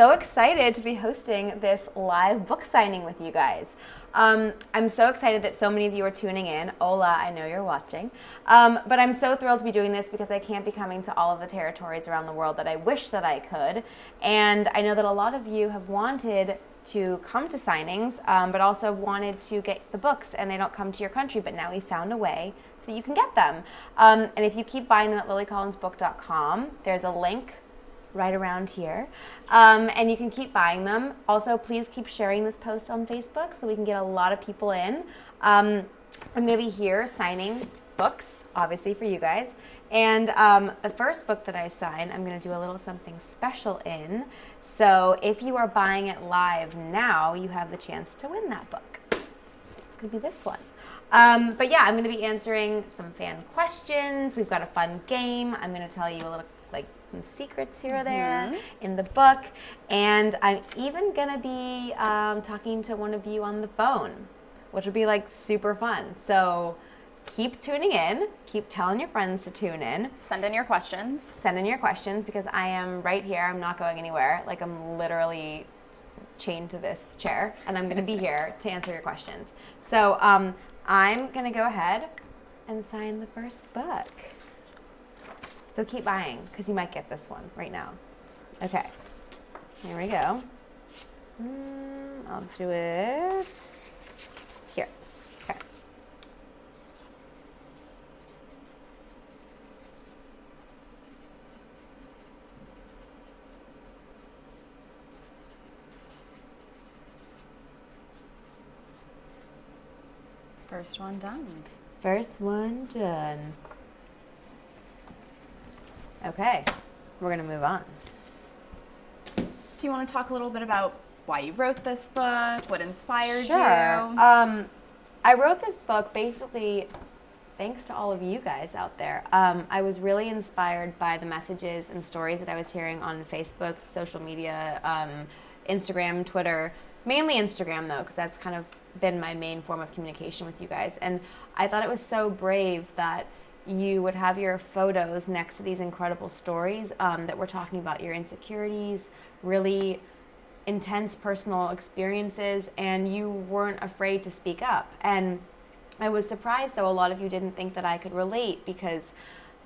so excited to be hosting this live book signing with you guys. I'm so excited that so many of you are tuning in. Hola, I know you're watching. But I'm so thrilled to be doing this because I can't be coming to all of the territories around the world that I wish that I could. And I know that a lot of you have wanted to come to signings, but also wanted to get the books and they don't come to your country, but now we found a way so you can get them. And if you keep buying them at lilycollinsbook.com, there's a link right around here, and you can keep buying them. Also, please keep sharing this post on Facebook so we can get a lot of people in. I'm going to be here signing books, obviously for you guys, and the first book that I sign, I'm going to do a little something special in. So if you are buying it live now, you have the chance to win that book. It's going to be this one. But yeah, I'm going to be answering some fan questions. We've got a fun game. I'm going to tell you a little, some secrets here or there in the book. And I'm even going to be talking to one of you on the phone, which will be super fun. So keep tuning in. Keep telling your friends to tune in. Send in your questions. Send in your questions because I am right here. I'm not going anywhere. I'm literally chained to this chair, and I'm going to be here to answer your questions. So I'm going to go ahead and sign the first book. So keep buying because you might get this one right now. Okay, here we go. I'll do it here. Okay. First one done. First one done. Okay, we're gonna move on. Do you want to talk a little bit about why you wrote this book, what inspired you? I wrote this book basically thanks to all of you guys out there. I was really inspired by the messages and stories that I was hearing on Facebook, social media, Instagram, Twitter, mainly Instagram though, because that's kind of been my main form of communication with you guys. And I thought it was so brave that you would have your photos next to these incredible stories that were talking about your insecurities, really intense personal experiences, and you weren't afraid to speak up. And I was surprised, though, a lot of you didn't think that I could relate because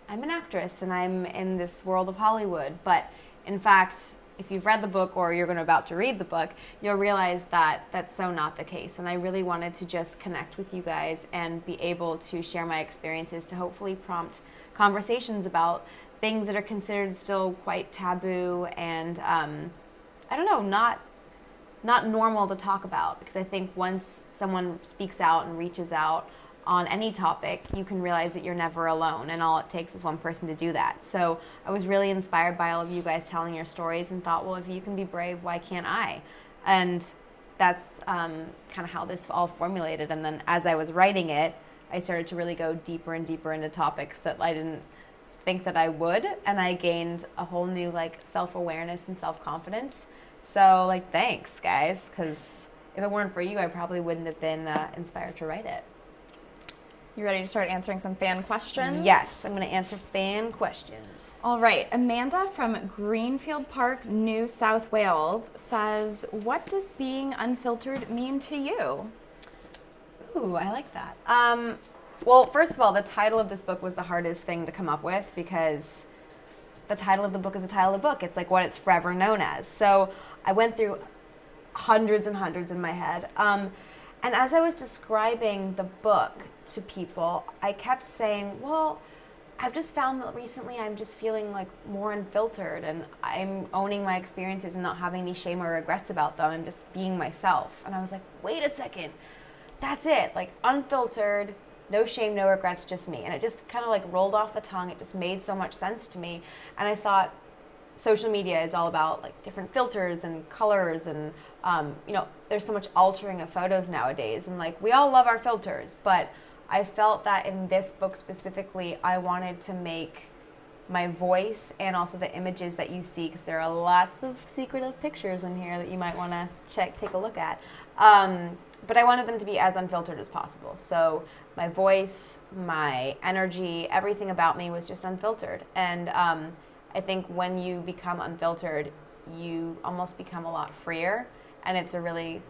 I'm an actress and I'm in this world of Hollywood. But in fact, if you've read the book or you're about to read the book, you'll realize that that's so not the case. And I really wanted to just connect with you guys and be able to share my experiences to hopefully prompt conversations about things that are considered still quite taboo and, I don't know, not normal to talk about. Because I think once someone speaks out and reaches out on any topic, you can realize that you're never alone, and all it takes is one person to do that. So I was really inspired by all of you guys telling your stories and thought, well, if you can be brave, why can't I? And that's kind of how this all formulated. And then as I was writing it, I started to really go deeper and deeper into topics that I didn't think that I would, and I gained a whole new self-awareness and self-confidence. So thanks guys, because if it weren't for you, I probably wouldn't have been inspired to write it. You ready to start answering some fan questions? Yes, I'm going to answer fan questions. All right. Amanda from Greenfield Park, New South Wales says, what does being unfiltered mean to you? Ooh, I like that. Well, first of all, the title of this book was the hardest thing to come up with because the title of the book is the title of the book. It's what it's forever known as. So I went through hundreds and hundreds in my head. And as I was describing the book to people, I kept saying, well, I've just found that recently I'm just feeling more unfiltered, and I'm owning my experiences and not having any shame or regrets about them. I'm just being myself. And I was like, wait a second, that's it. Unfiltered, no shame, no regrets, just me. And it just kind of rolled off the tongue. It just made so much sense to me. And I thought social media is all about different filters and colors and there's so much altering of photos nowadays, and we all love our filters, but I felt that in this book specifically, I wanted to make my voice and also the images that you see, because there are lots of secretive pictures in here that you might want to take a look at. But I wanted them to be as unfiltered as possible. So my voice, my energy, everything about me was just unfiltered. And I think when you become unfiltered, you almost become a lot freer, and it's a really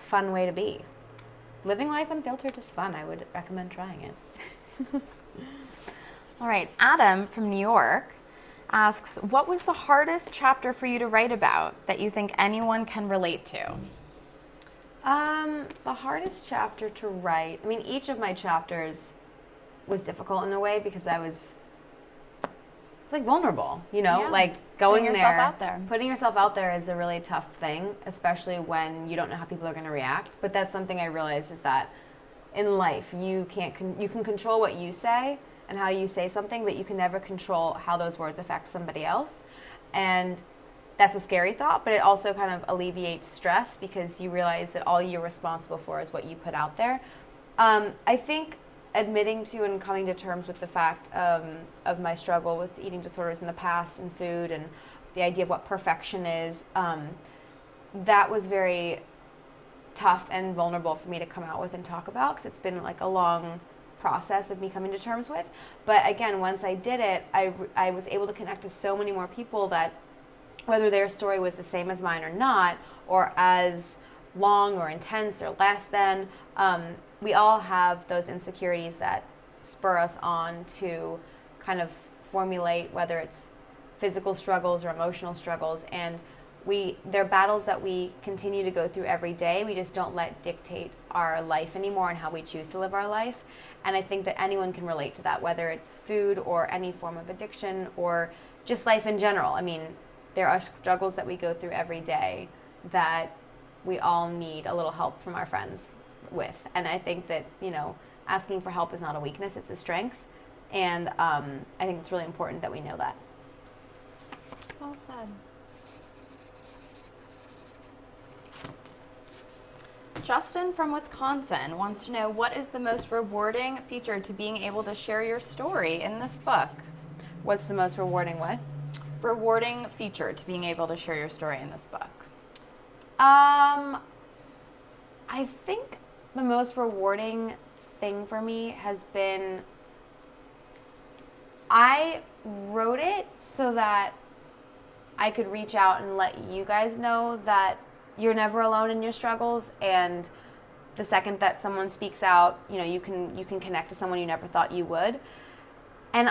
fun way to be. Living life unfiltered is fun. I would recommend trying it. All right, Adam from New York asks, what was the hardest chapter for you to write about that you think anyone can relate to? The hardest chapter to write, I mean, each of my chapters was difficult in a way because it's like vulnerable, Yeah. like going Putting there. yourself out there. Putting yourself out there is a really tough thing, especially when you don't know how people are going to react. But that's something I realized is that in life, you can control what you say and how you say something, but you can never control how those words affect somebody else. And that's a scary thought, but it also kind of alleviates stress because you realize that all you're responsible for is what you put out there. I think admitting to and coming to terms with the fact of my struggle with eating disorders in the past and food and the idea of what perfection is, that was very tough and vulnerable for me to come out with and talk about because it's been like a long process of me coming to terms with. But again, once I did it, I was able to connect to so many more people that whether their story was the same as mine or not, or as long or intense or less than, we all have those insecurities that spur us on to kind of formulate whether it's physical struggles or emotional struggles. And they're battles that we continue to go through every day. We just don't let dictate our life anymore and how we choose to live our life. And I think that anyone can relate to that, whether it's food or any form of addiction or just life in general. I mean, there are struggles that we go through every day that we all need a little help from our friends with. And I think that, asking for help is not a weakness, it's a strength. And I think it's really important that we know that. Well said. Justin from Wisconsin wants to know, what is the most rewarding feature to being able to share your story in this book? What's the most rewarding what? Rewarding feature to being able to share your story in this book? I think the most rewarding thing for me has been I wrote it so that I could reach out and let you guys know that you're never alone in your struggles, and the second that someone speaks out, you can connect to someone you never thought you would. And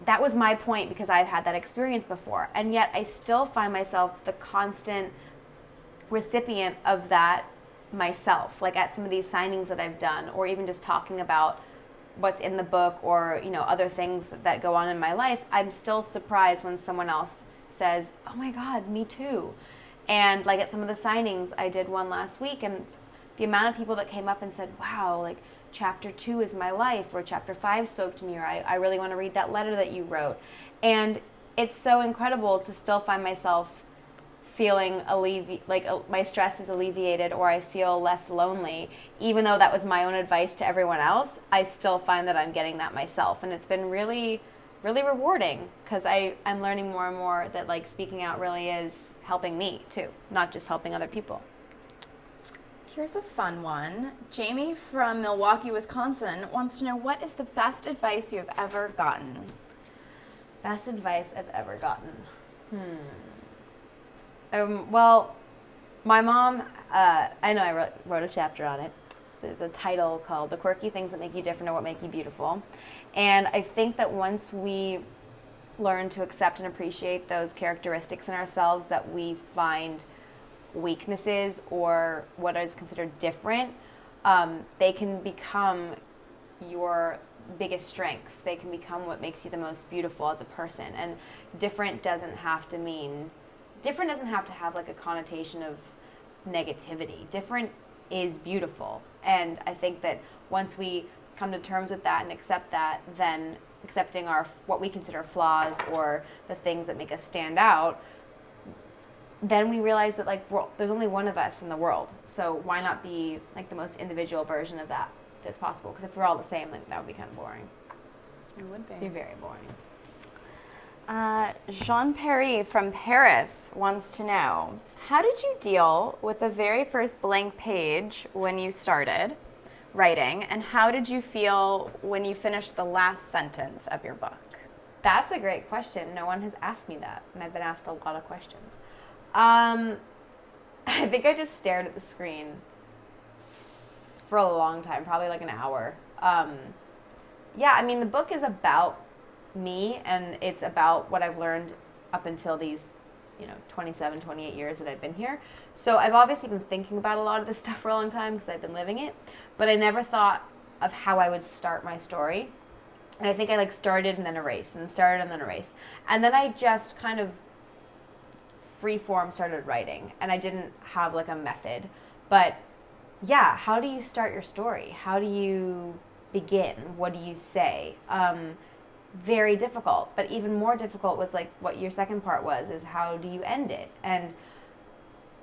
that was my point because I've had that experience before, and yet I still find myself the constant recipient of that myself, like at some of these signings that I've done, or even just talking about what's in the book or other things that go on in my life. I'm still surprised when someone else says, oh my God, me too. And like at some of the signings, I did one last week, and the amount of people that came up and said, wow, like chapter 2 is my life, or chapter 5 spoke to me, or I really want to read that letter that you wrote. And it's so incredible to still find myself feeling my stress is alleviated, or I feel less lonely. Even though that was my own advice to everyone else, I still find that I'm getting that myself. And it's been really, really rewarding because I'm learning more and more that like speaking out really is helping me too, not just helping other people. Here's a fun one. Jamie from Milwaukee, Wisconsin wants to know, what is the best advice you have ever gotten? Best advice I've ever gotten. Well, my mom, I know I wrote a chapter on it. There's a title called The Quirky Things That Make You Different Or What Make You Beautiful. And I think that once we learn to accept and appreciate those characteristics in ourselves that we find weaknesses or what is considered different, they can become your biggest strengths. They can become what makes you the most beautiful as a person. And different doesn't have to have like a connotation of negativity. Different is beautiful. And I think that once we come to terms with that and accept that, then accepting what we consider flaws or the things that make us stand out, then we realize that there's only one of us in the world. So why not be like the most individual version of that's possible? Because if we're all the same, like that would be kind of boring. It would be. It'd be very boring. Jean-Perry from Paris wants to know, how did you deal with the very first blank page when you started writing, and how did you feel when you finished the last sentence of your book? That's a great question. No one has asked me that, and I've been asked a lot of questions. I think I just stared at the screen for a long time, probably like an hour. Yeah, I mean, the book is about me, and it's about what I've learned up until these, 27, 28 years that I've been here. So I've obviously been thinking about a lot of this stuff for a long time because I've been living it, but I never thought of how I would start my story. And I think I started and then erased, and started and then erased. And then I just kind of freeform started writing, and I didn't have a method. But yeah, how do you start your story? How do you begin? What do you say? Very difficult. But even more difficult was what your second part was, is how do you end it? And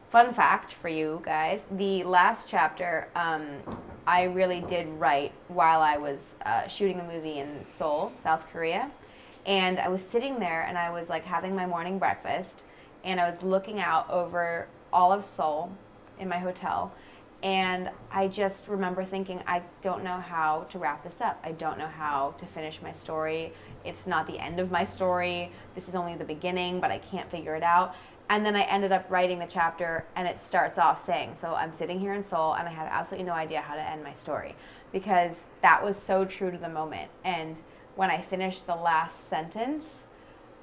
fun fact for you guys, the last chapter I really did write while I was shooting a movie in Seoul, South Korea. And I was sitting there, and I was having my morning breakfast, and I was looking out over all of Seoul in my hotel. And I just remember thinking, I don't know how to wrap this up. I don't know how to finish my story. It's not the end of my story. This is only the beginning, but I can't figure it out. And then I ended up writing the chapter, and it starts off saying, so I'm sitting here in Seoul, and I have absolutely no idea how to end my story, because that was so true to the moment. And when I finished the last sentence,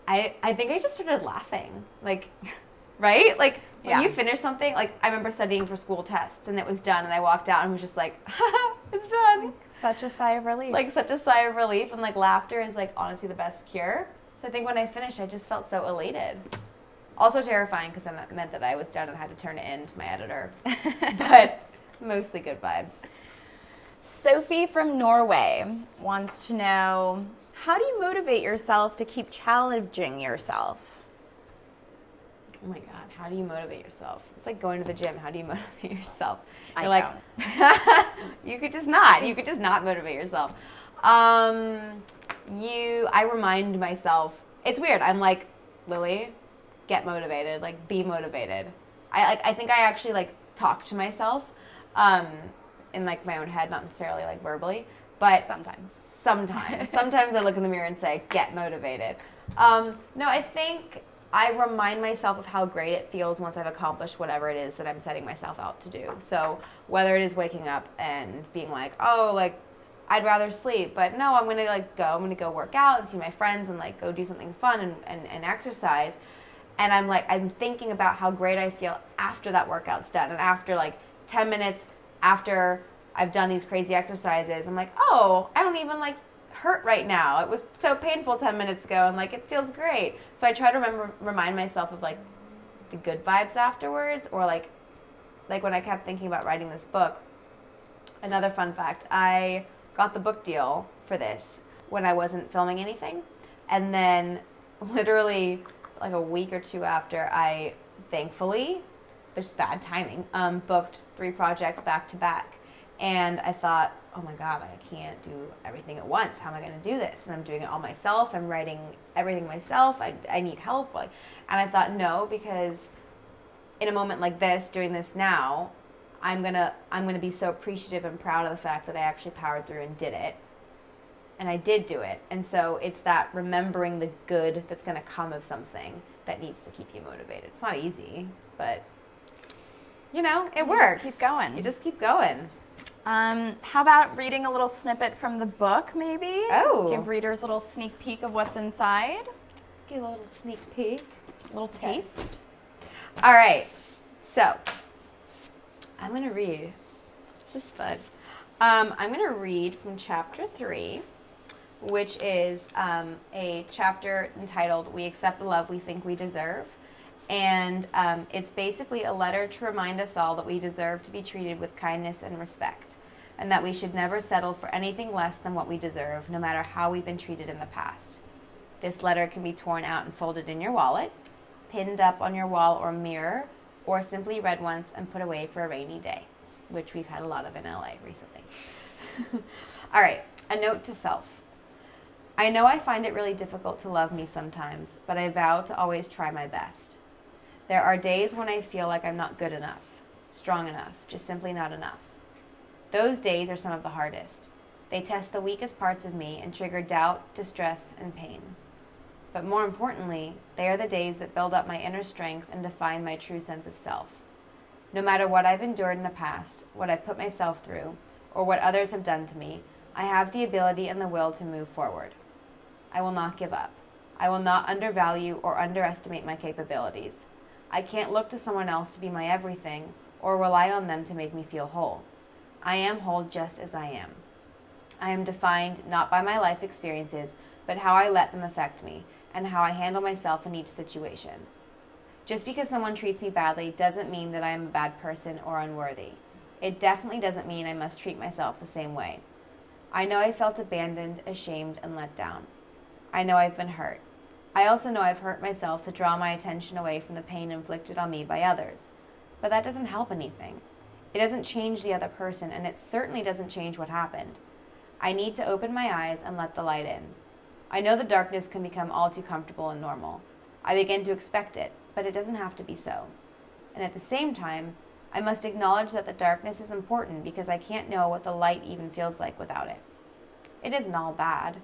I think I just started laughing. Right? When you finish something, I remember studying for school tests, and it was done, and I walked out and was just it's done. Such a sigh of relief. Such a sigh of relief, and laughter is honestly the best cure. So I think when I finished, I just felt so elated. Also terrifying, because that meant that I was done and had to turn it in to my editor. But mostly good vibes. Sophie from Norway wants to know, how do you motivate yourself to keep challenging yourself? Oh my God, how do you motivate yourself? It's like going to the gym. How do you motivate yourself? I don't. You could just not motivate yourself. I remind myself, it's weird. I'm like, Lily, get motivated, be motivated. I think I actually talk to myself in my own head, not necessarily verbally, but sometimes I look in the mirror and say, get motivated. No, I think I remind myself of how great it feels once I've accomplished whatever it is that I'm setting myself out to do. So whether it is waking up and being I'd rather sleep, but no, I'm gonna go work out and see my friends and go do something fun and exercise. And I'm thinking about how great I feel after that workout's done, and after 10 minutes after I've done these crazy exercises, I'm oh, I don't even hurt right now. It was so painful 10 minutes ago, and it feels great. So I try to remind myself of the good vibes afterwards, or when I kept thinking about writing this book. Another fun fact, I got the book deal for this when I wasn't filming anything, and then literally a week or two after, I thankfully, just bad timing, booked 3 projects back to back. And I thought, oh my God, I can't do everything at once. How am I going to do this? And I'm doing it all myself. I'm writing everything myself. I need help. And I thought, no, because in a moment like this, doing this now, I'm gonna be so appreciative and proud of the fact that I actually powered through and did it. And I did do it. And so it's that remembering the good that's going to come of something that needs to keep you motivated. It's not easy, but it works. Just keep going. You just keep going. How about reading a little snippet from the book, maybe? Oh. Give readers a little sneak peek of what's inside. Give a little sneak peek. A little taste. All right. So, I'm going to read. This is fun. I'm going to read from chapter 3, which is a chapter entitled We Accept the Love We Think We Deserve. And it's basically a letter to remind us all that we deserve to be treated with kindness and respect, and that we should never settle for anything less than what we deserve, no matter how we've been treated in the past. This letter can be torn out and folded in your wallet, pinned up on your wall or mirror, or simply read once and put away for a rainy day, which we've had a lot of in LA recently. All right, a note to self. I know I find it really difficult to love me sometimes, but I vow to always try my best. There are days when I feel like I'm not good enough, strong enough, just simply not enough. Those days are some of the hardest. They test the weakest parts of me and trigger doubt, distress, and pain. But more importantly, they are the days that build up my inner strength and define my true sense of self. No matter what I've endured in the past, what I've put myself through, or what others have done to me, I have the ability and the will to move forward. I will not give up. I will not undervalue or underestimate my capabilities. I can't look to someone else to be my everything or rely on them to make me feel whole. I am whole just as I am. I am defined not by my life experiences, but how I let them affect me and how I handle myself in each situation. Just because someone treats me badly doesn't mean that I am a bad person or unworthy. It definitely doesn't mean I must treat myself the same way. I know I felt abandoned, ashamed, and let down. I know I've been hurt. I also know I've hurt myself to draw my attention away from the pain inflicted on me by others. But that doesn't help anything. It doesn't change the other person, and it certainly doesn't change what happened. I need to open my eyes and let the light in. I know the darkness can become all too comfortable and normal. I begin to expect it, but it doesn't have to be so. And at the same time, I must acknowledge that the darkness is important because I can't know what the light even feels like without it. It isn't all bad.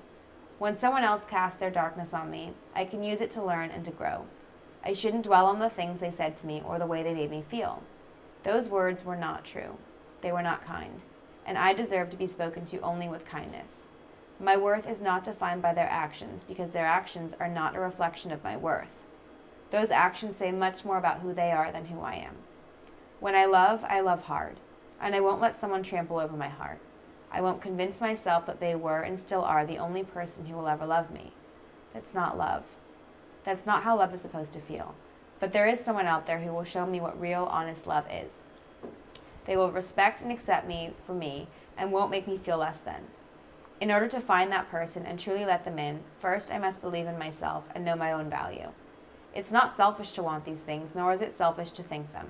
When someone else casts their darkness on me, I can use it to learn and to grow. I shouldn't dwell on the things they said to me or the way they made me feel. Those words were not true. They were not kind. And I deserve to be spoken to only with kindness. My worth is not defined by their actions because their actions are not a reflection of my worth. Those actions say much more about who they are than who I am. When I love hard, and I won't let someone trample over my heart. I won't convince myself that they were and still are the only person who will ever love me. That's not love. That's not how love is supposed to feel. But there is someone out there who will show me what real, honest love is. They will respect and accept me for me and won't make me feel less than. In order to find that person and truly let them in, first I must believe in myself and know my own value. It's not selfish to want these things, nor is it selfish to think them.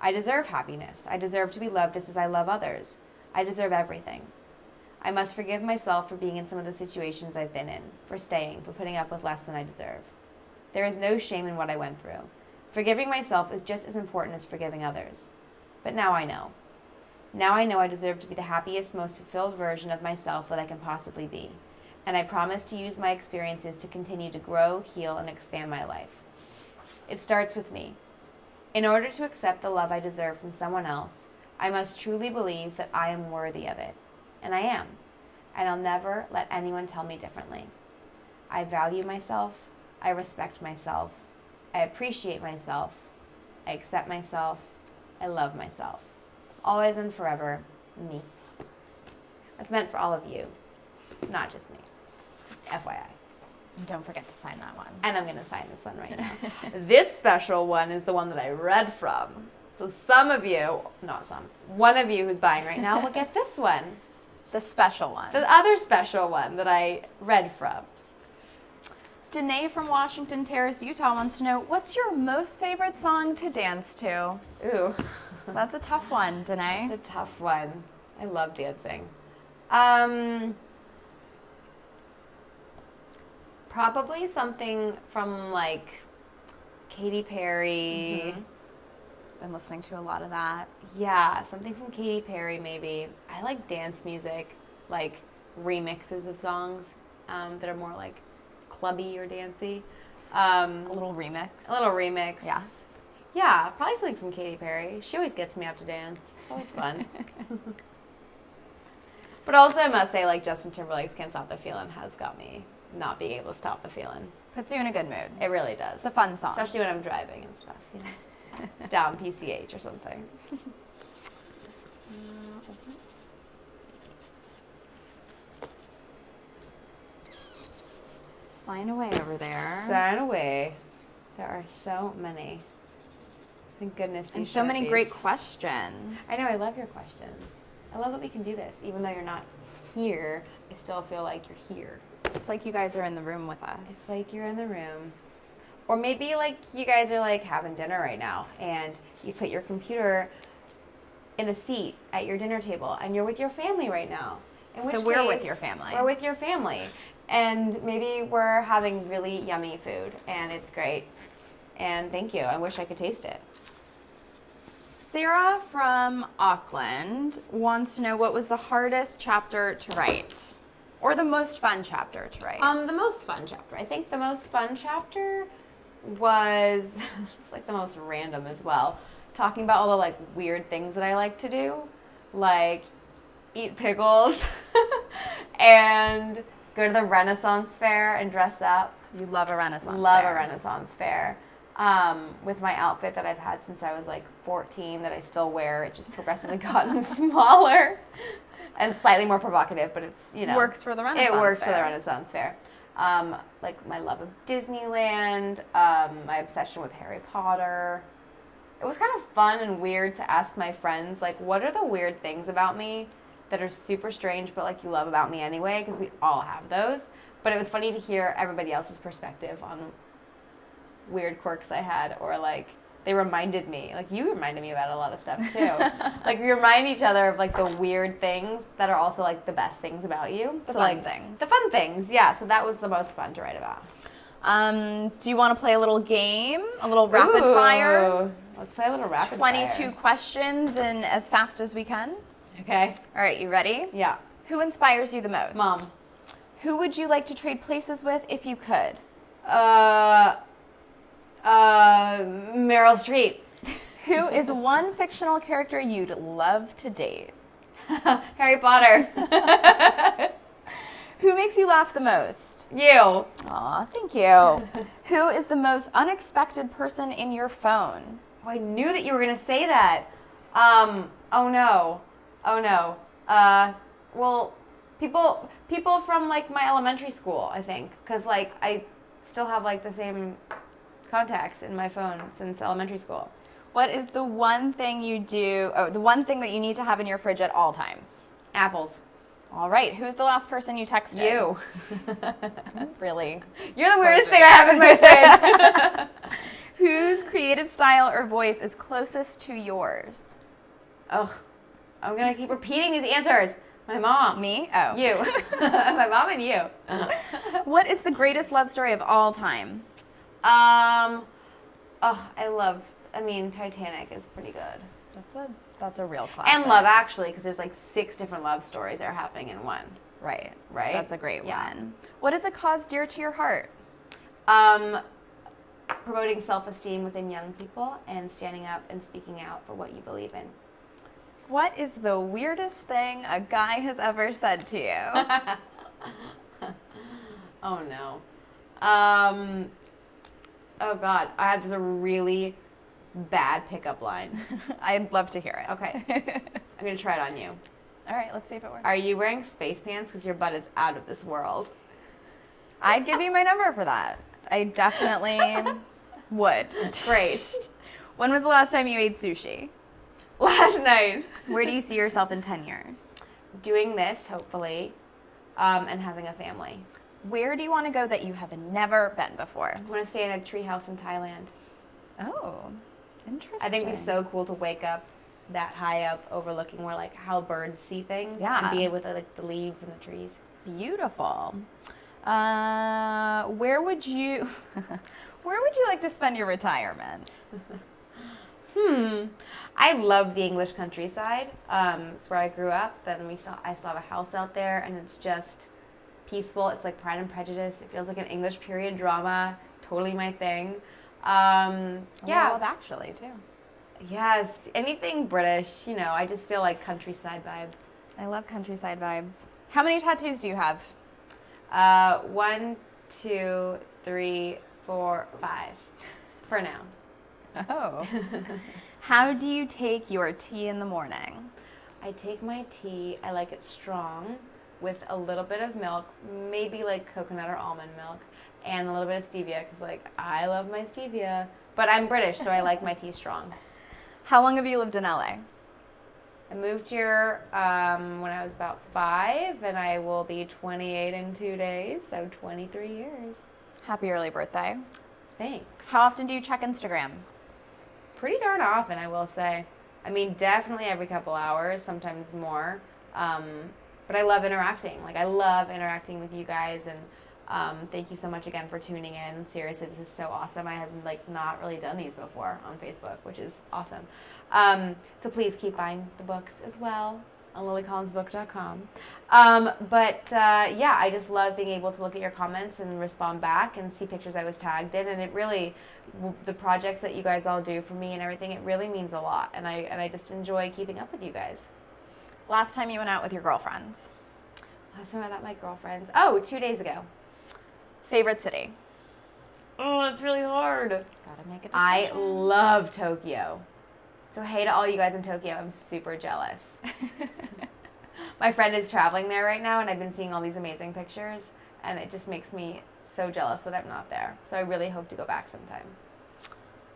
I deserve happiness. I deserve to be loved just as I love others. I deserve everything. I must forgive myself for being in some of the situations I've been in, for staying, for putting up with less than I deserve. There is no shame in what I went through. Forgiving myself is just as important as forgiving others. But now I know. Now I know I deserve to be the happiest, most fulfilled version of myself that I can possibly be. And I promise to use my experiences to continue to grow, heal, and expand my life. It starts with me. In order to accept the love I deserve from someone else, I must truly believe that I am worthy of it. And I am. And I'll never let anyone tell me differently. I value myself. I respect myself. I appreciate myself. I accept myself. I love myself. Always and forever, me. That's meant for all of you, not just me. FYI. And don't forget to sign that one. And I'm going to sign this one right now. This special one is the one that I read from. So one of you who's buying right now will get this one. The special one. The other special one that I read from. Danae from Washington Terrace, Utah wants to know, what's your most favorite song to dance to? Ooh. That's a tough one, Danae. It's a tough one. I love dancing. Probably something from like Katy Perry. Mm-hmm. Been listening to a lot of that. Yeah, something from Katy Perry maybe. I like dance music, like remixes of songs that are more like clubby or dancey. A little remix. A little remix. Yeah. Yeah, probably something from Katy Perry. She always gets me up to dance. It's always fun. But also I must say, like, Justin Timberlake's Can't Stop the Feeling has got me not being able to stop the feeling. Puts you in a good mood. It really does. It's a fun song. Especially when I'm driving and stuff, you know. Down PCH or something. Sign away over there. Sign away. There are so many. Thank goodness these And so many Sharpies. great questions. I know, I love your questions. I love that we can do this. Even though you're not here, I still feel like you're here. It's like you guys are in the room with us. It's like you're in the room. Or maybe like you guys are like having dinner right now and you put your computer in a seat at your dinner table and you're with your family right now. In which So we're with case, your family. We're with your family. And maybe we're having really yummy food and it's great. And thank you. I wish I could taste it. Sarah from Auckland wants to know, what was the hardest chapter to write? Or the most fun chapter to write? The most fun chapter. I think the most fun chapter was it's like the most random as well. Talking about all the like weird things that I like to do, like eat pickles and go to the Renaissance fair and dress up. You love a Renaissance Love fair. a Renaissance fair. With my outfit that I've had since I was like 14 that I still wear. It just progressively gotten smaller and slightly more provocative, but it's, you know. Works for the Renaissance It works fair. for the Renaissance fair. Like my love of Disneyland, my obsession with Harry Potter. It was kind of fun and weird to ask my friends, like, what are the weird things about me that are super strange, but like you love about me anyway, because we all have those. But it was funny to hear everybody else's perspective on weird quirks I had, or like they reminded me, like you reminded me about a lot of stuff too. Like we remind each other of like the weird things that are also like the best things about you. The so, fun like, things. The fun things, yeah. So that was the most fun to write about. Do you want to play a little game? A little rapid fire? Let's play a little rapid fire. 22 questions and as fast as we can. Okay. All right, you ready? Yeah. Who inspires you the most? Mom. Who would you like to trade places with if you could? Meryl Streep. Who is one fictional character you'd love to date? Harry Potter. Who makes you laugh the most? You. Aw, thank you. Who is the most unexpected person in your phone? Oh, I knew that you were gonna say that. Oh no. Well, people from like my elementary school, I think, because like I still have like the same contacts in my phone since elementary school. What is the one thing the one thing that you need to have in your fridge at all times? Apples. All right. Who's the last person you texted? You. Really? You're the weirdest thing I have in my fridge. Whose creative style or voice is closest to yours? Ugh. I'm gonna keep repeating these answers. My mom. Me? Oh. You. My mom and you. What is the greatest love story of all time? Titanic is pretty good. That's a real classic. And Love Actually, because there's like 6 different love stories that are happening in one. Right. Right? That's a great Yeah. one. What is a cause dear to your heart? Promoting self-esteem within young people and standing up and speaking out for what you believe in. What is the weirdest thing a guy has ever said to you? Oh no. Oh God, there's a really bad pickup line. I'd love to hear it. Okay. I'm gonna try it on you. All right, let's see if it works. Are you wearing space pants because your butt is out of this world? I'd give you my number for that. I definitely would. Great. When was the last time you ate sushi? Last night. Where do you see yourself in 10 years? Doing this, hopefully, and having a family. Where do you want to go that you have never been before? I want to stay in a treehouse in Thailand. Oh, interesting. I think it'd be so cool to wake up that high up, overlooking where like how birds see things, Yeah. and be with like the leaves and the trees. Beautiful. Where would you like to spend your retirement? I love the English countryside. It's where I grew up. Then I still have a house out there, and it's just peaceful. It's like Pride and Prejudice. It feels like an English period drama. Totally my thing. Yeah. Yeah. Love Actually too. Yes. Anything British. You know, I just feel like countryside vibes. I love countryside vibes. How many tattoos do you have? 1, 2, 3, 4, 5. For now. Oh. How do you take your tea in the morning? I take my tea, I like it strong, with a little bit of milk, maybe like coconut or almond milk, and a little bit of stevia, because like I love my stevia. But I'm British, so I like my tea strong. How long have you lived in LA? I moved here when I was about 5, and I will be 28 in 2 days, so 23 years. Happy early birthday. Thanks. How often do you check Instagram? Pretty darn often, I will say. I mean, definitely every couple hours, sometimes more. But I love interacting. Like, I love interacting with you guys, and thank you so much again for tuning in. Seriously, this is so awesome. I have like not really done these before on Facebook, which is awesome. So please keep buying the books as well. on lilycollinsbook.com. Yeah, I just love being able to look at your comments and respond back and see pictures I was tagged in. And it really, the projects that you guys all do for me and everything, it really means a lot. And I just enjoy keeping up with you guys. Last time you went out with your girlfriends? Last time I met my girlfriends. Oh, 2 days ago. Favorite city? Oh, it's really hard. Gotta make a decision. I love Tokyo. So hey to all you guys in Tokyo, I'm super jealous. My friend is traveling there right now, and I've been seeing all these amazing pictures, and it just makes me so jealous that I'm not there. So I really hope to go back sometime.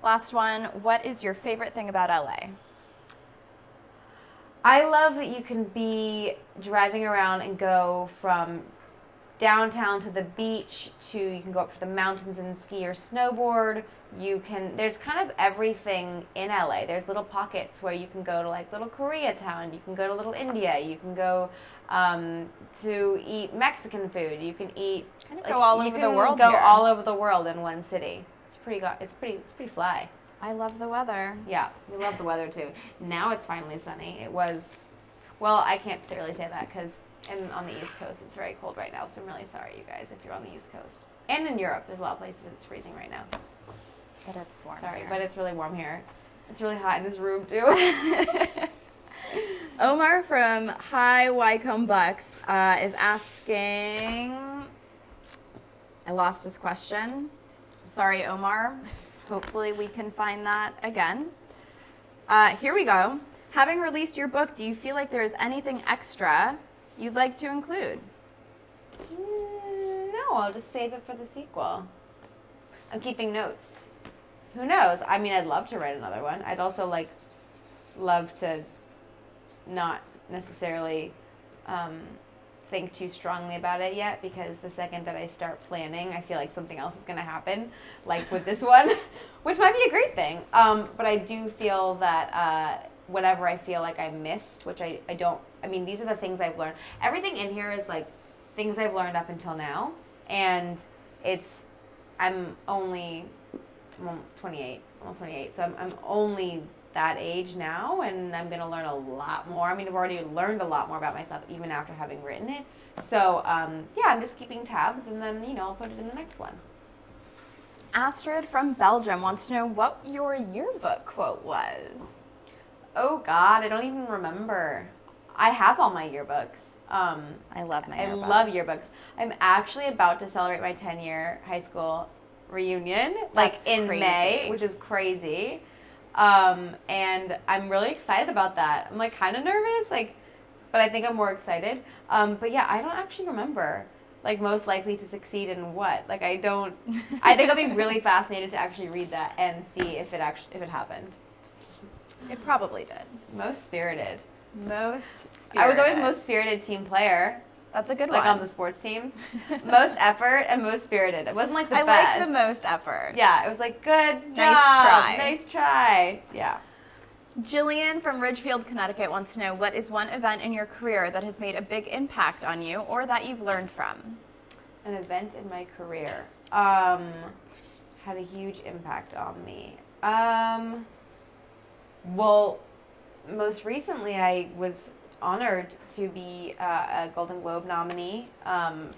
Last one, what is your favorite thing about LA? I love that you can be driving around and go from downtown to the beach to, you can go up to the mountains and ski or snowboard. There's kind of everything in LA. There's little pockets where you can go to like little Koreatown, you can go to little India, you can go to eat Mexican food, you can eat, kind of go all over the world go here. all over the world in one city. It's pretty fly. I love the weather. Yeah, we love the weather too. Now it's finally sunny. It was, well, I can't really say that because on the East Coast it's very cold right now, so I'm really sorry, you guys, if you're on the East Coast. And in Europe, there's a lot of places it's freezing right now. But it's warm. Sorry, here. but it's really warm here. It's really hot in this room too. Omar from Hi Wycombe Bucks is asking, I lost his question. Sorry, Omar. Hopefully we can find that again. Here we go. Having released your book, do you feel like there is anything extra you'd like to include? No, I'll just save it for the sequel. I'm keeping notes. Who knows? I mean, I'd love to write another one. I'd also love to not necessarily think too strongly about it yet, because the second that I start planning, I feel like something else is going to happen, like with this one, which might be a great thing. But I do feel that whatever I feel like I missed, which I don't, I mean, these are the things I've learned. Everything in here is like things I've learned up until now, and I'm only 28, almost 28, so I'm only that age now, and I'm going to learn a lot more. I mean, I've already learned a lot more about myself even after having written it. So, yeah, I'm just keeping tabs, and then, I'll put it in the next one. Astrid from Belgium wants to know what your yearbook quote was. Oh, God, I don't even remember. I have all my yearbooks. I love my yearbooks. I love yearbooks. I'm actually about to celebrate my 10-year high school reunion, That's in crazy. May, which is crazy. And I'm really excited about that. I'm kind of nervous, but I think I'm more excited. But yeah, I don't actually remember, most likely to succeed in what. I think I'll be really fascinated to actually read that and see if it happened. It probably did. Most spirited. Most spirited. I was always most spirited team player. That's a good one. On the sports teams. Most effort and most spirited. It wasn't the best. I like the most effort. Yeah, it was good job. try. Nice try. Yeah. Jillian from Ridgefield, Connecticut wants to know, what is one event in your career that has made a big impact on you or that you've learned from? An event in my career had a huge impact on me. Well, most recently I was honored to be a Golden Globe nominee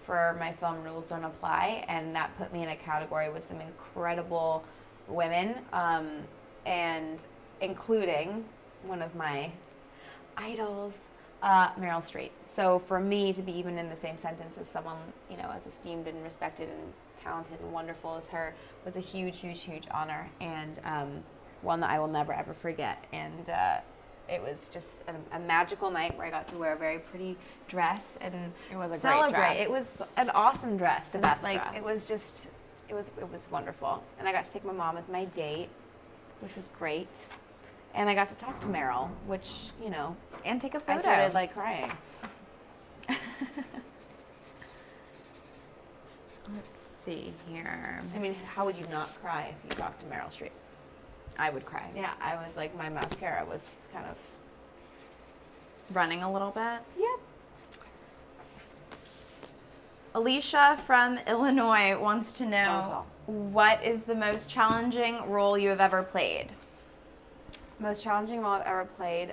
for my film Rules Don't Apply, and that put me in a category with some incredible women, and including one of my idols, Meryl Streep. So for me to be even in the same sentence as someone, as esteemed and respected and talented and wonderful as her was a huge, huge, huge honor, and one that I will never, ever forget. And it was just a magical night where I got to wear a very pretty dress and It was a great celebrate. dress. It was an awesome dress. The best dress. It was just, it was wonderful. And I got to take my mom as my date, which was great. And I got to talk to Meryl, which, And take a photo. I started crying. Let's see here. I mean, how would you not cry if you talked to Meryl Streep? I would cry. Yeah, I was my mascara was kind of Running a little bit. Yep. Alicia from Illinois wants to know, what is the most challenging role you have ever played? Most challenging role I've ever played.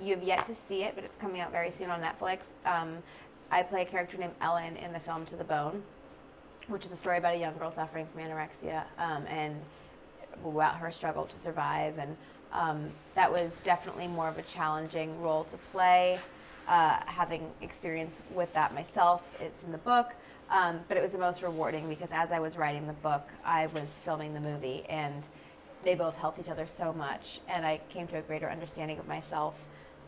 you have yet to see it, but it's coming out very soon on Netflix. I play a character named Ellen in the film To the Bone, which is a story about a young girl suffering from anorexia and about her struggle to survive. And that was definitely more of a challenging role to play, having experience with that myself. It's in the book, but it was the most rewarding because as I was writing the book, I was filming the movie, and they both helped each other so much, and I came to a greater understanding of myself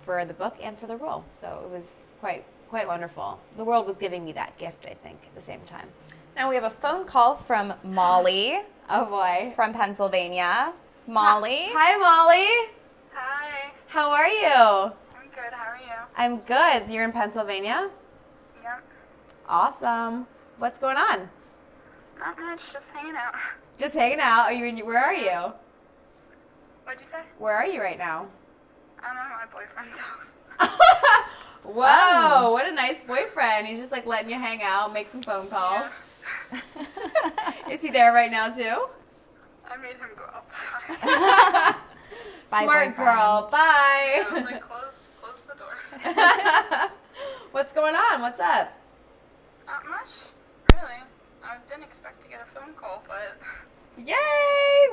for the book and for the role. So it was quite wonderful. The world was giving me that gift, I think, at the same time. Now we have a phone call from Molly. Oh boy. From Pennsylvania. Molly. Hi, Molly. Hi. How are you? I'm good. How are you? I'm good. You're in Pennsylvania? Yep. Awesome. What's going on? Not much. Just hanging out. Just hanging out. Where are you? What'd you say? Where are you right now? I'm at my boyfriend's house. Whoa, Wow. what a nice boyfriend. He's just like letting you hang out, make some phone calls. Yeah. Is he there right now too? I made him go outside. Bye, Smart boyfriend. girl. Bye. I was like, close the door. What's going on? What's up? Not much, really. I didn't expect to get a phone call, but Yay,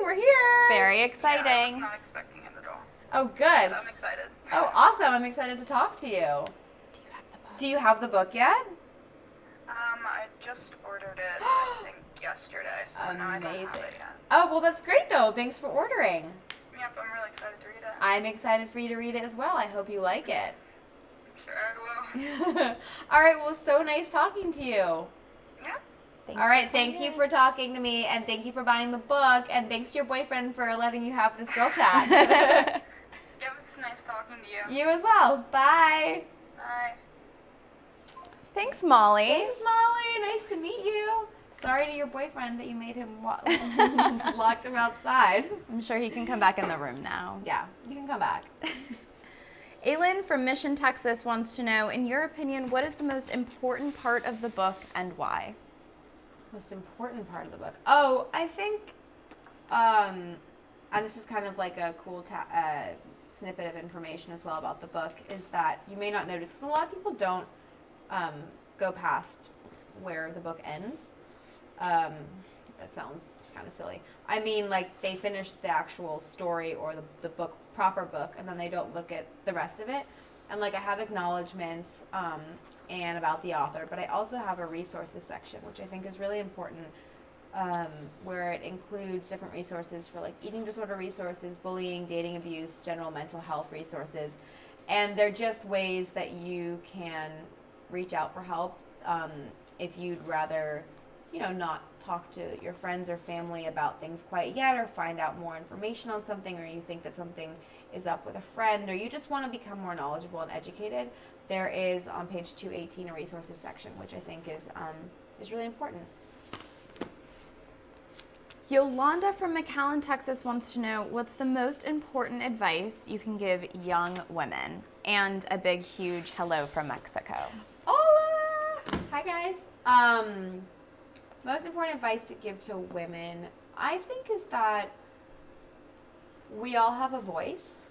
we're here. Very yeah, I was exciting. not expecting it at all. Oh, good. But I'm excited. Oh, awesome. I'm excited to talk to you. Do you have the book? Do you have the book yet? I just ordered it, I think, yesterday, so now I don't have Amazing. it yet. Oh, well, that's great, though. Thanks for ordering. Yep, I'm really excited to read it. I'm excited for you to read it as well. I hope you like it. I'm sure I will. All right, well, so nice talking to you. Yeah. Thanks All right, for thank calling you in. for talking to me, and thank you for buying the book, and thanks to your boyfriend for letting you have this girl chat. Yep, it's nice talking to you. You as well. Bye. Bye. Thanks, Molly. Thanks, Molly. Nice to meet you. Sorry to your boyfriend that you made him locked him outside. I'm sure he can come back in the room now. Yeah, you can come back. Aylin from Mission, Texas wants to know, in your opinion, what is the most important part of the book and why? Most important part of the book. Oh, I think, and this is kind of like a cool snippet of information as well about the book, is that you may not notice, because a lot of people don't go past where the book ends. That sounds kind of silly. I mean, like, they finish the actual story or the book, proper book, and then they don't look at the rest of it. And, like, I have acknowledgments and about the author, but I also have a resources section, which I think is really important, where it includes different resources for, like, eating disorder resources, bullying, dating abuse, general mental health resources. And they're just ways that you can reach out for help if you'd rather, not talk to your friends or family about things quite yet, or find out more information on something, or you think that something is up with a friend, or you just want to become more knowledgeable and educated. There is on page 218 a resources section, which I think is really important. Yolanda from McAllen, Texas wants to know, what's the most important advice you can give young women? And a big, huge hello from Mexico. Hola! Hi, guys. Most important advice to give to women, I think, is that we all have a voice.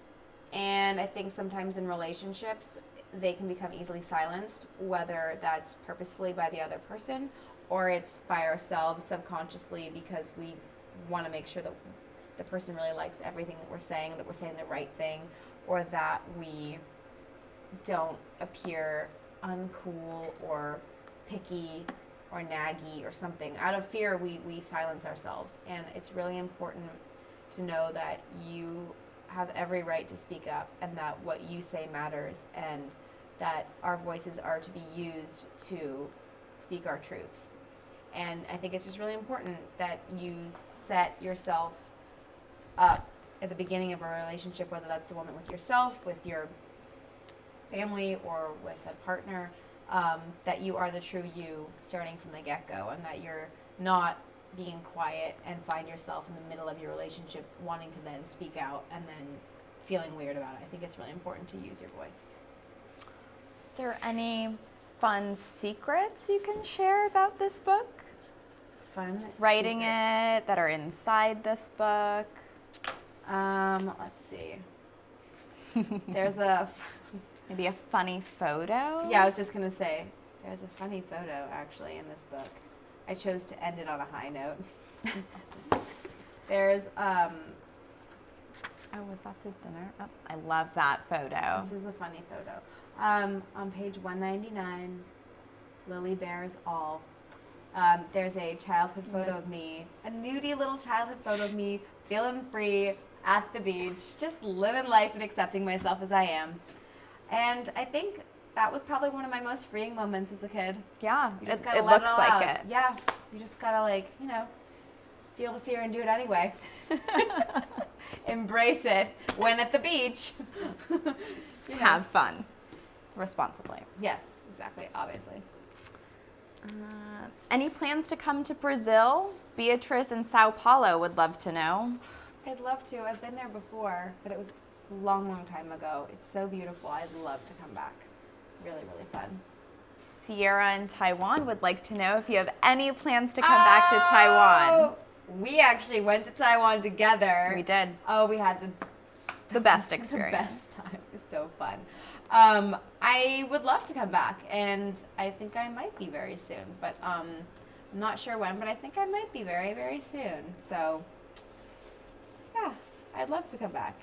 And I think sometimes in relationships, they can become easily silenced, whether that's purposefully by the other person or it's by ourselves subconsciously because we want to make sure that the person really likes everything that we're saying the right thing, or that we don't appear uncool or picky or naggy or something. Out of fear, we silence ourselves. And it's really important to know that you have every right to speak up, and that what you say matters, and that our voices are to be used to speak our truths. And I think it's just really important that you set yourself up at the beginning of a relationship, whether that's the woman with yourself, with your family, or with a partner, that you are the true you starting from the get-go, and that you're not being quiet and find yourself in the middle of your relationship wanting to then speak out and then feeling weird about it. I think it's really important to use your voice. Are there any fun secrets you can share about this book? Fun Writing secrets. it, that are inside this book? Let's see. There's a Maybe a funny photo? Yeah, I was just going to say, there's a funny photo actually in this book. I chose to end it on a high note. There's, Oh, was that with dinner? Oh, I love that photo. this is a funny photo. On page 199, Lily bears all. There's a childhood photo of me, a nudie little childhood photo of me, feeling free at the beach, just living life and accepting myself as I am. And I think that was probably one of my most freeing moments as a kid. Yeah, You just it gotta let looks all like out. it. Yeah, you just gotta feel the fear and do it anyway. Embrace it when at the beach. Have fun responsibly. Yes, exactly, obviously. Any plans to come to Brazil? Beatrice in Sao Paulo would love to know. I'd love to. I've been there before, but it was a long, long time ago. It's so beautiful. I'd love to come back. Really, really fun. Sierra in Taiwan would like to know if you have any plans to come back to Taiwan. We actually went to Taiwan together. We did. Oh, we had The best the experience. best time. It was so fun. I would love to come back, and I think I might be very soon, but I'm not sure when, but I think I might be very, very soon. So, yeah, I'd love to come back.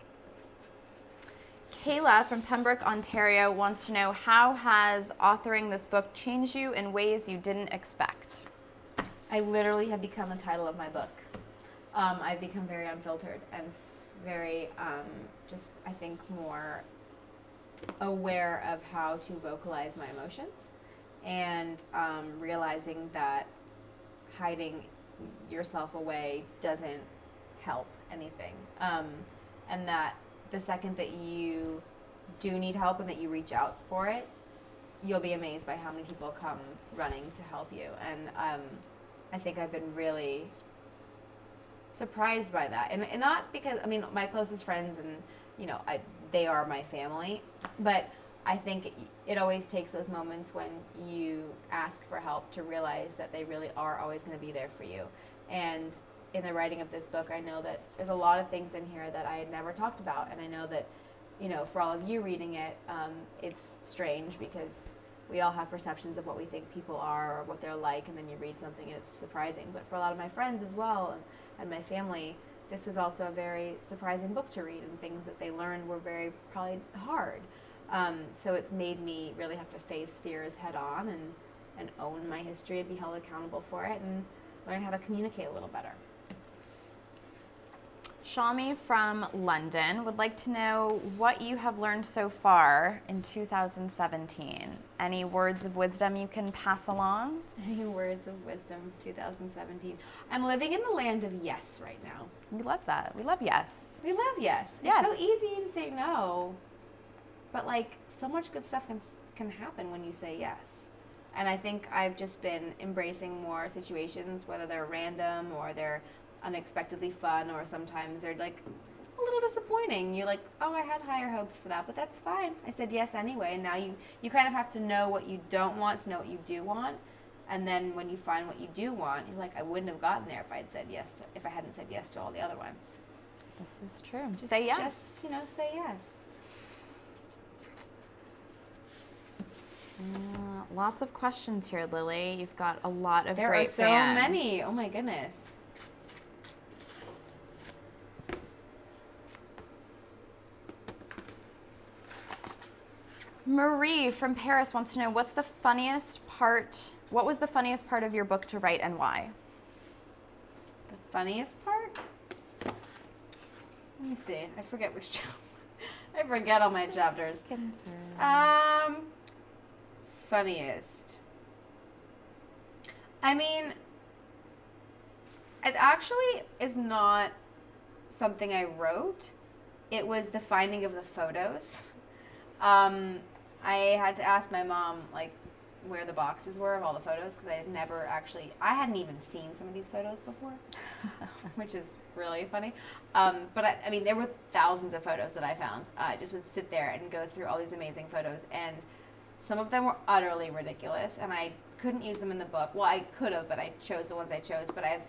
Kayla from Pembroke, Ontario wants to know, how has authoring this book changed you in ways you didn't expect? I literally have become the title of my book. I've become very unfiltered and very, just, I think, more aware of how to vocalize my emotions, and realizing that hiding yourself away doesn't help anything. And that the second that you do need help and that you reach out for it, you'll be amazed by how many people come running to help you. And I think I've been really surprised by that. And not because, I mean, my closest friends and, they are my family, but I think it always takes those moments when you ask for help to realize that they really are always going to be there for you. And in the writing of this book, I know that there's a lot of things in here that I had never talked about, and I know that, for all of you reading it, it's strange because we all have perceptions of what we think people are or what they're like, and then you read something and it's surprising. But for a lot of my friends as well, and my family, this was also a very surprising book to read, and things that they learned were very probably hard. So it's made me really have to face fears head on and own my history and be held accountable for it and learn how to communicate a little better. Shami from London would like to know what you have learned so far in 2017. Any words of wisdom you can pass along? Any words of wisdom 2017? I'm living in the land of yes right now. We love that. We love yes. We love yes. Yes. It's so easy to say no, but so much good stuff can happen when you say yes. And I think I've just been embracing more situations, whether they're random or they're unexpectedly fun, or sometimes they're a little disappointing. You're like, oh, I had higher hopes for that, but that's fine. I said yes anyway. And now you kind of have to know what you don't want to know what you do want. And then when you find what you do want, you're like, I wouldn't have gotten there if I hadn't said yes to all the other ones. This is true. Say yes. Just, say yes. Lots of questions here, Lily. You've got a lot of There great are so fans. many. Oh my goodness. Marie from Paris wants to know, what was the funniest part of your book to write, and why? The funniest part? Let me see. I forget which chapter. I forget all my chapters. Funniest. I mean, it actually is not something I wrote. It was the finding of the photos. I had to ask my mom, where the boxes were of all the photos, because I hadn't even seen some of these photos before, which is really funny. But I mean, there were thousands of photos that I found. I just would sit there and go through all these amazing photos, and some of them were utterly ridiculous, and I couldn't use them in the book. Well, I could have, but I chose the ones I chose, but I've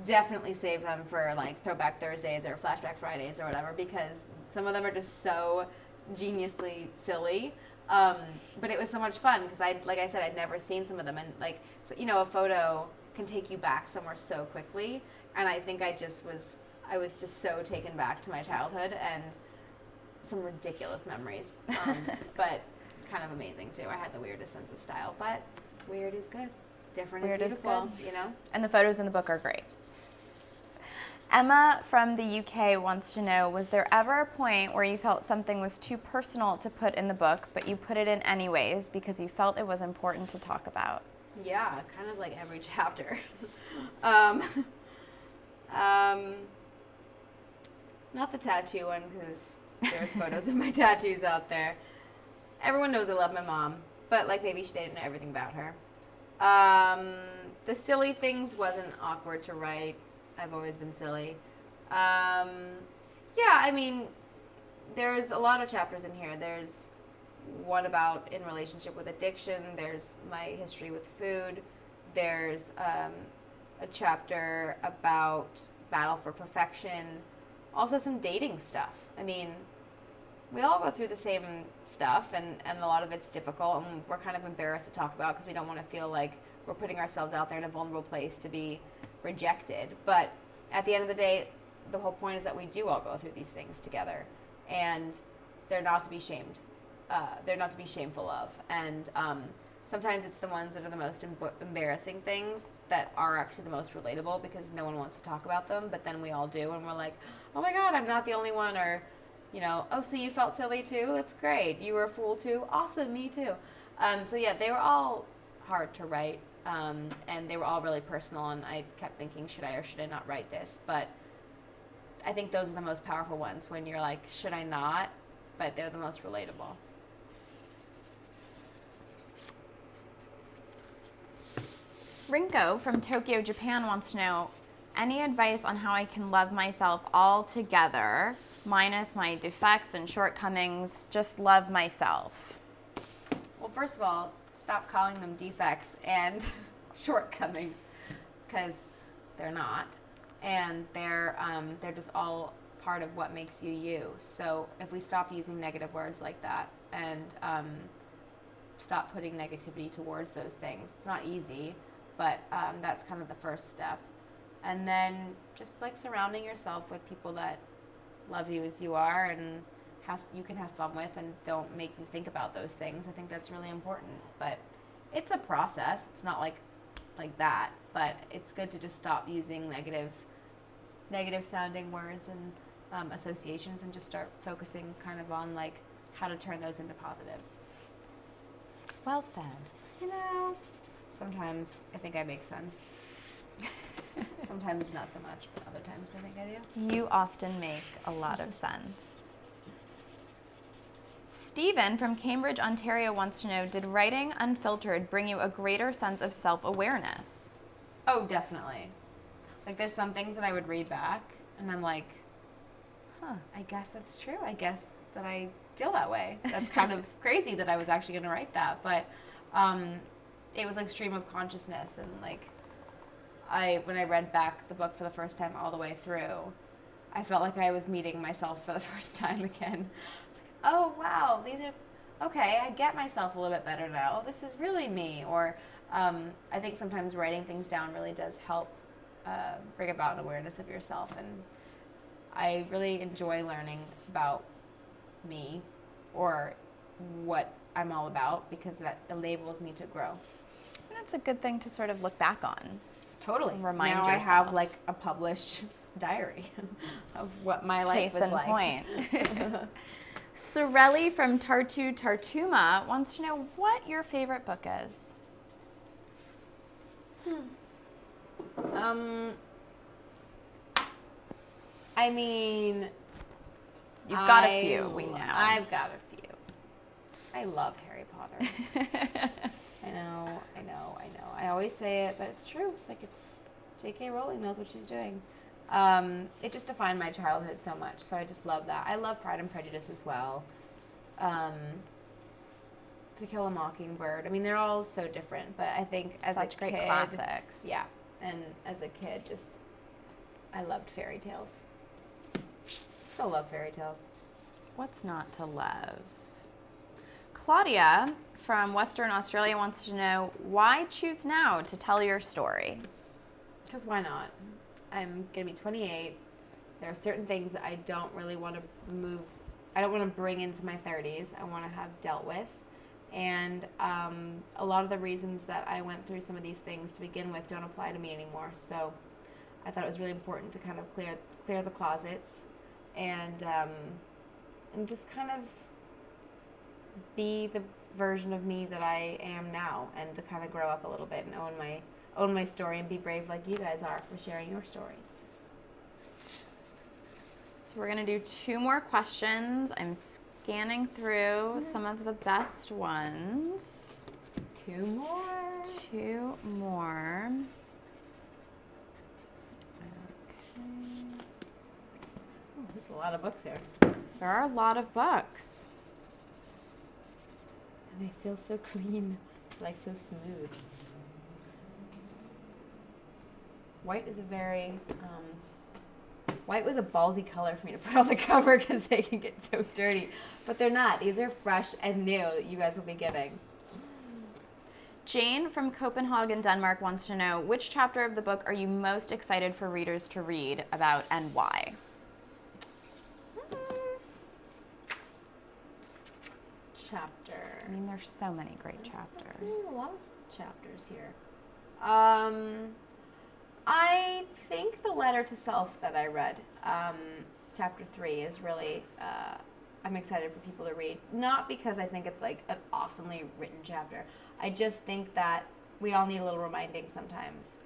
definitely saved them for Throwback Thursdays or Flashback Fridays or whatever, because some of them are just so geniusly silly. But it was so much fun because like I said, I'd never seen some of them, and like, so, you know, a photo can take you back somewhere so quickly. And I think I was just so taken back to my childhood and some ridiculous memories. But kind of amazing too. I had the weirdest sense of style, but weird is good. Different Weird is is beautiful, good. you know? And the photos in the book are great. Emma from the UK wants to know, was there ever a point where you felt something was too personal to put in the book, but you put it in anyways because you felt it was important to talk about? Yeah, kind of like every chapter. Not the tattoo one because there's photos of my tattoos out there. Everyone knows I love my mom, but like maybe she didn't know everything about her. The silly things wasn't awkward to write. I've always been silly. Yeah, I mean, there's a lot of chapters in here. There's one about in relationship with addiction. There's my history with food. There's a chapter about battle for perfection. Also some dating stuff. I mean, we all go through the same stuff, and a lot of it's difficult, and we're kind of embarrassed to talk about because we don't want to feel like we're putting ourselves out there in a vulnerable place to be rejected. But at the end of the day, the whole point is that we do all go through these things together, and they're not to be shamed. They're not to be shameful of. And sometimes it's the ones that are the most embarrassing things that are actually the most relatable because no one wants to talk about them, but then we all do, and we're like, oh my God, I'm not the only one, or, you know, oh, so you felt silly too? It's great. You were a fool too? Awesome, me too. So yeah, they were all hard to write, and they were all really personal, and I kept thinking, should I or should I not write this? But I think those are the most powerful ones when you're like, should I not? But they're the most relatable. Rinko from Tokyo, Japan wants to know, any advice on how I can love myself all together, minus my defects and shortcomings, just love myself? Well, first of all, stop calling them defects and shortcomings, because they're not, and they're just all part of what makes you you. So if we stop using negative words like that and stop putting negativity towards those things, it's not easy, but that's kind of the first step. And then just like surrounding yourself with people that love you as you are and you can have fun with, and don't make you think about those things. I think that's really important. But it's a process. It's not like that. But it's good to just stop using negative sounding words and associations, and just start focusing kind of on like how to turn those into positives. Well said. You know, sometimes I think I make sense. Sometimes not so much, but other times I think I do. You often make a lot of sense. Stephen from Cambridge, Ontario wants to know, did writing Unfiltered bring you a greater sense of self-awareness? Oh, definitely. Like there's some things that I would read back and I'm like, I guess that's true. I guess that I feel that way. That's kind of crazy that I was actually going to write that. But it was like stream of consciousness, and like when I read back the book for the first time all the way through, I felt like I was meeting myself for the first time again. I was like, oh, wow, these are, okay, I get myself a little bit better now. Oh, this is really me. Or I think sometimes writing things down really does help bring about an awareness of yourself. And I really enjoy learning about me or what I'm all about, because that enables me to grow. And it's a good thing to sort of look back on. Totally. Remind now yourself. I have like a published diary of what my life Case was in like. point. Sorelli from Tartu Tartuma wants to know what your favorite book is. I mean, You've got a few, we know. I've got a few. I love Harry Potter. I know. I always say it, but it's true. It's like J.K. Rowling knows what she's doing. It just defined my childhood so much, so I just love that. I love Pride and Prejudice as well. To Kill a Mockingbird. I mean, they're all so different, but I think as Such a great kid, classics. yeah, and as a kid, I loved fairy tales. Still love fairy tales. What's not to love? Claudia from Western Australia wants to know, why choose now to tell your story? Because why not? I'm going to be 28. There are certain things that I don't really want to I don't want to bring into my 30s. I want to have dealt with. And a lot of the reasons that I went through some of these things to begin with don't apply to me anymore. So I thought it was really important to kind of clear the closets and just kind of be the version of me that I am now, and to kind of grow up a little bit and own my story and be brave like you guys are for sharing your stories. So we're going to do 2 more questions. I'm scanning through some of the best ones. 2 more. 2 more. Oh, there's a lot of books here. There are a lot of books. And they feel so clean, like so smooth. White is a very, white was a ballsy color for me to put on the cover because they can get so dirty. But they're not. These are fresh and new that you guys will be getting. Jane from Copenhagen, Denmark wants to know, which chapter of the book are you most excited for readers to read about and why? Chapter. I mean, there's so many great chapters. There's a lot of chapters here. I think the letter to self that I read, chapter 3, is really, I'm excited for people to read. Not because I think it's like an awesomely written chapter. I just think that we all need a little reminding sometimes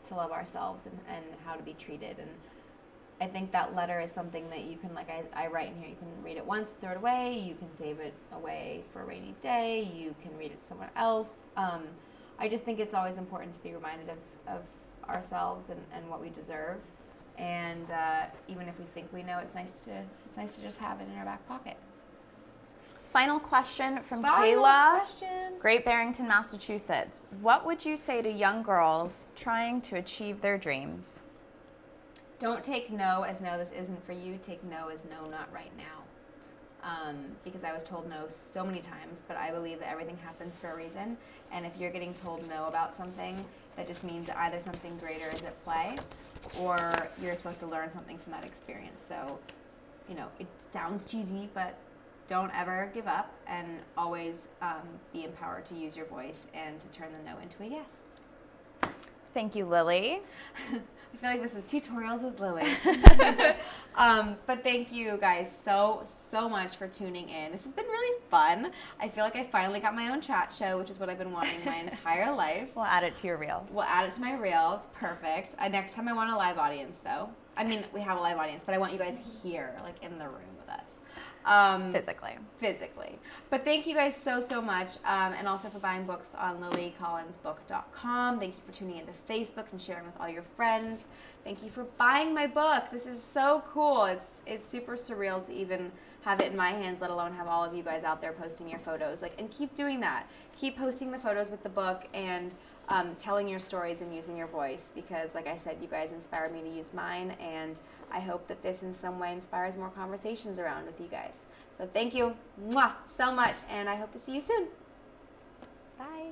to love ourselves and how to be treated. And I think that letter is something that you can, like I write in here, you can read it once, throw it away, you can save it away for a rainy day, you can read it to someone else. I just think it's always important to be reminded of ourselves and what we deserve. And even if we think we know, it's nice to just have it in our back pocket. Final question from Final Kayla, question. Great Barrington, Massachusetts. What would you say to young girls trying to achieve their dreams? Don't take no as no, this isn't for you. Take no as no, not right now. Because I was told no so many times, but I believe that everything happens for a reason. And if you're getting told no about something, that just means that either something greater is at play, or you're supposed to learn something from that experience. So, it sounds cheesy, but don't ever give up, and always be empowered to use your voice and to turn the no into a yes. Thank you, Lily. I feel like this is Tutorials with Lily. But thank you guys so much for tuning in. This has been really fun. I feel like I finally got my own chat show, which is what I've been wanting my entire life. We'll add it to your reel. We'll add it to my reel. It's perfect. Next time I want a live audience, though. I mean, we have a live audience, but I want you guys here, like in the room with us. Physically. But thank you guys so much. And also for buying books on lilycollinsbook.com. Thank you for tuning into Facebook and sharing with all your friends. Thank you for buying my book. This is so cool. It's super surreal to even have it in my hands, let alone have all of you guys out there posting your photos. And keep doing that. Keep posting the photos with the book and telling your stories and using your voice, because like I said, you guys inspired me to use mine, and I hope that this in some way inspires more conversations around with you guys. So thank you so much, and I hope to see you soon. Bye.